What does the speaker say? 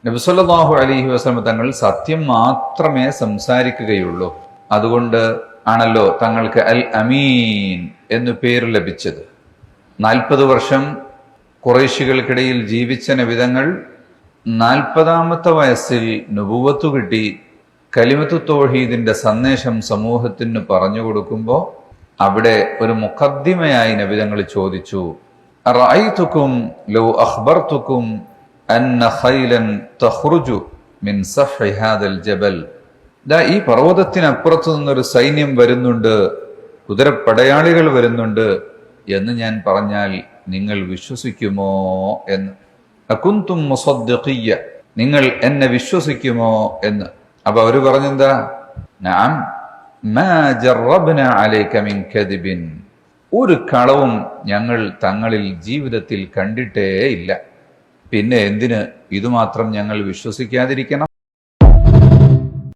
നബി സല്ലല്ലാഹു അലൈഹി വസല്ലം തങ്ങൾ സത്യം മാത്രമേ സംസാരിക്കുകയുള്ളൂ. അതുകൊണ്ട് ആണല്ലോ തങ്ങൾക്ക് അൽ അമീൻ എന്നു പേര് ലഭിച്ചത്. 40 വർഷം ഖുറൈശികൾക്കിടയിൽ ജീവിച്ച നബിതങ്ങൾ 40ാമത്തെ വയസ്സിൽ നുബുവത്ത് കിട്ടി കലിമത്തു തൗഹീദിന്റെ സന്ദേശം സമൂഹത്തിന് പറഞ്ഞു കൊടുക്കുമ്പോൾ അവിടെ ഒരു മുഖദ്ദിമയായി നബിതങ്ങൾ ചോദിച്ചു, റഅയ്തുകും ലൗ അഖ്ബർതുകും അന്ന ഖൈലൻ തഖ്റുജു മിൻ സഫ്ഹി ഹാദൽ ജബൽ. ദാ ഈ പർവ്വതത്തിനപ്പുറത്തു നിന്നൊരു സൈന്യം വരുന്നുണ്ട്, കുതിരപ്പടയാളികൾ വരുന്നുണ്ട് എന്ന് ഞാൻ പറഞ്ഞാൽ നിങ്ങൾ വിശ്വസിക്കുമോ എന്ന്. അകുന്തും മുസദ്ദിഖിയ്യ, നിങ്ങൾ എന്നെ വിശ്വസിക്കുമോ എന്ന്. അപ്പൊ അവര് പറഞ്ഞെന്താ? നഅം മാ ജറബ്ന അലൈക മിൻ കദിബിൻ, ഒരു കളവും ഞങ്ങൾ തങ്ങളിൽ ജീവിതത്തിൽ കണ്ടിട്ടേ ഇല്ല, പിന്നെ എന്തിന് ഇതുമാത്രം ഞങ്ങൾ വിശ്വസിക്കാതിരിക്കണം?